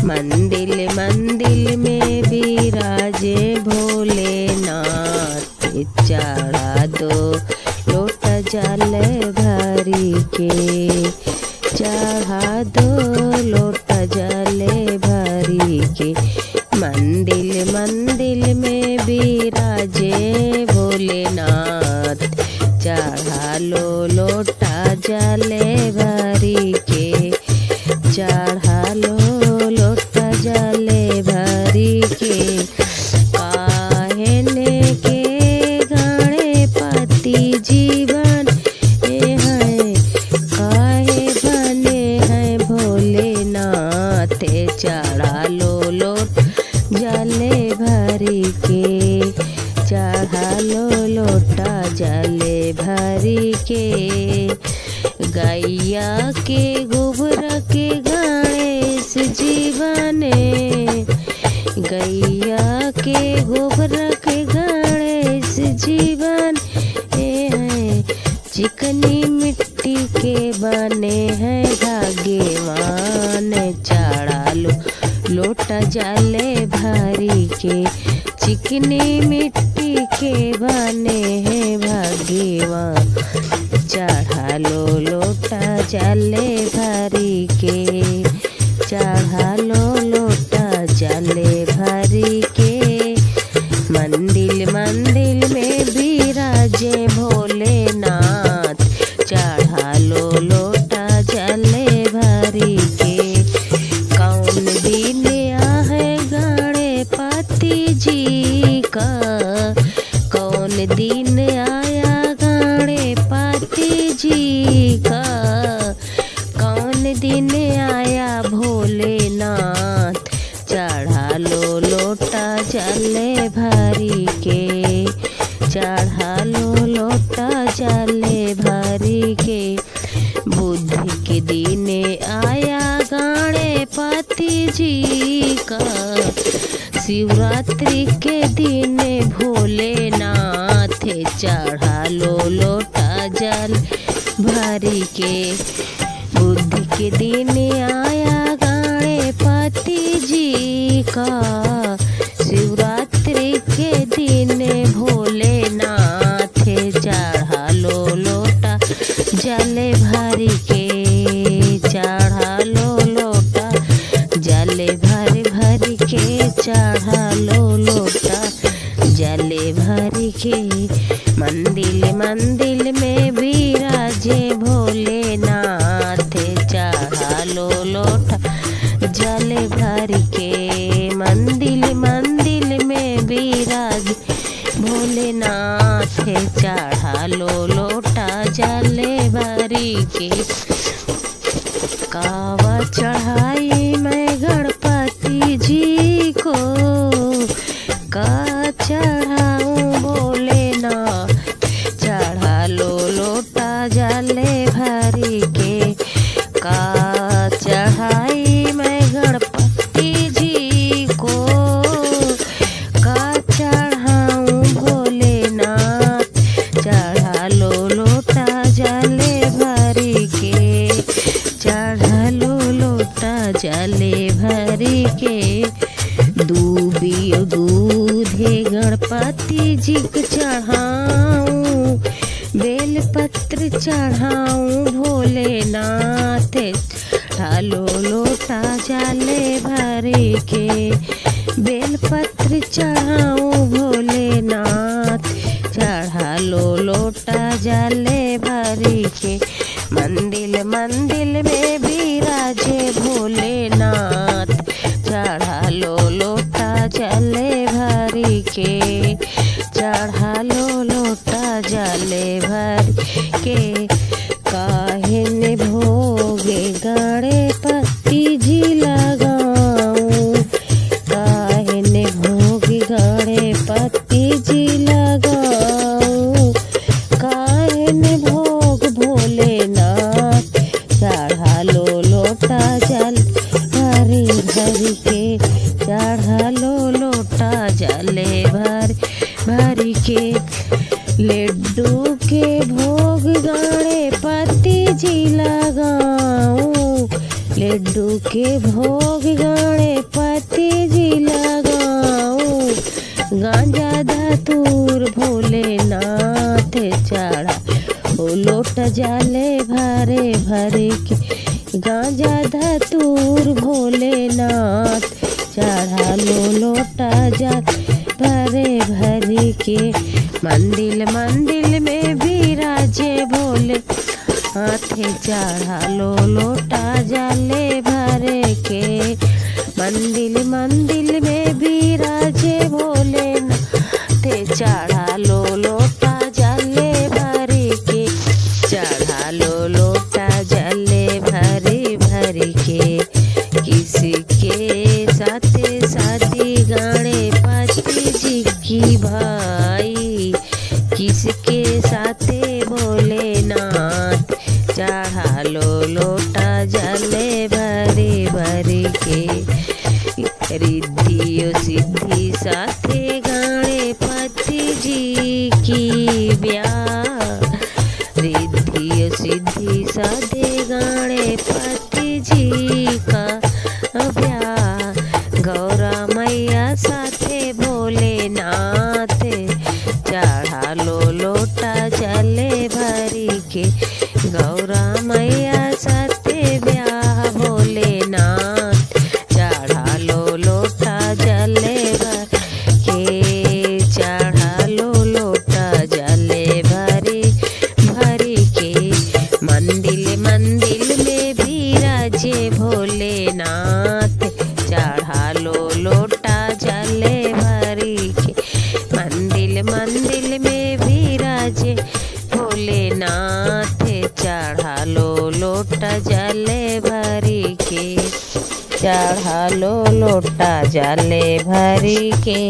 मंदिर मंदिर में विराजे भोलेनाथ, चढ़ा दो लोटा जल भरी के, चढ़ा दो लोटा जल भरी के। मंदिर मंदिर में विराजे भोलेनाथ, चढ़ा लो लोटा जल भरी के, चढ़ा लो लोटा जल भरी के। काहेने के गणपति जीवन है, काहे बने हैं भोलेनाथ, चढ़ा लो लोट जल भरी के, चढ़ा लो लोटा जल भरी के। गैया के गोबर के गणेश जीवन, गैया के गोबर के गणेश जीवन है, चिकनी मिट्टी के बने हैं भाग्यवान, चढ़ा लो लोटा जल भरी के। चिकनी मिट्टी के बने हैं भाग्यवान, चढ़ा लो लोटा जल भरी के, चढ़ा लो लोटा जल भरी के। मंदिर मंदिर में विराजे भोलेनाथ, चढ़ा लो लोटा जल भरी के। कौन दिन है गणपति जी का, कौन दिन आया गणपति जी का, कौन दिन आया भोलेनाथ, चढ़ा लो लोटा जल भरी के, चढ़ा लो लोटा जल भरी के। बुद्धि के दिन आया गणपति जी का, शिवरात्रि के दिन भोलेनाथ, चढ़ा लो लोटा जल भरी के। बुद्धि के दिन आया गणपति जी का, शिवरात्रि के दिन भोलेनाथ, चढ़ा लो लोटा जल भरी के, चढ़ा लो लोटा जल भरी भरी के, चढ़ा लो लोटा जल भरी के। मंदिर मंदिर में विराजे भोलेनाथ, चढ़ा लो लोटा जल भरी के। मंदिर मंदिर में विराजे भोलेनाथ, चढ़ा लो लोटा जल भरी के। कावा चढ़ाई मैं गणपति जी को, का चढ़ाऊं भोलेनाथ, चढ़ा लो लोटा जल भरी के। का चढ़ाई मैं गणपति जी को, का चढ़ाऊं भोलेनाथ, चढ़ा लो लोटा जल भरी के, चढ़ा लो लोटा जल भरी के। दूबी दूध गणपति जी को चढ़ाऊं, बेलपत्र चढ़ाऊं भोलेनाथ, चढ़ा लो लोटा जल भरी के। बेलपत्र चढ़ाऊं भोलेनाथ, चढ़ा लो लोटा जल भरी के। मंदिर मंदिर में विराजे भोलेनाथ, चढ़ा लो लोटा जल भरी के, चढ़ा लो लोटा जल भरी के। काहे भोगे गणपति जी लगाऊं, काहे भोगे गणपति जी लगाऊं, काहे भोग भोलेनाथ, चढ़ा लो लोटा जल भरी भरी के, चढ़ा लो लोटा जल भरी के। लड्डू के भोग गणपति जी लगाऊं, लड्डू के भोग गणपति जी लगाऊं, गांजा धतूर भोलेनाथ चढ़ा ओ लोट जाले भरे भरे के, गांजा धतूर भोलेनाथ चढ़ा लो लोटा जा भरे भरे के। मंदिर मंदिर में विराजे भोले हाथे चढ़ा लो लोटा जाले भरे के। मंदिर मंदिर में विराजे भोले नाथे चढ़ा लो लोटा जाले भरे के, चढ़ा लो लोटा जाले भरे भरे के। किसके साथे शादी गणपति जी की भाई, किसके साथे भोलेनाथ चढ़ा लो लोटा जले भरे भरे के। रिद्धि सिद्धि साथे गणपति जी की ब्याह, रिद्धि सिद्धि साथे गणपति जी का ब्याह। गौरा मैया साथे भोलेनाथ चढ़ा लो लोटा जले भरी के। गौरा मैया साथे ब्याह भोलेनाथ चढ़ा लो लोटा जले भर के, चढ़ा लो लोटा जले भरी भरी के। मंदिर मंदिर में विराजे भोलेनाथ चढ़ा लो लोटा जले भरी के। मंदिर मंदिर में विराजे भोलेनाथ चढ़ा लो लोटा जले भरी के, चढ़ा लो लोटा जले भरी के।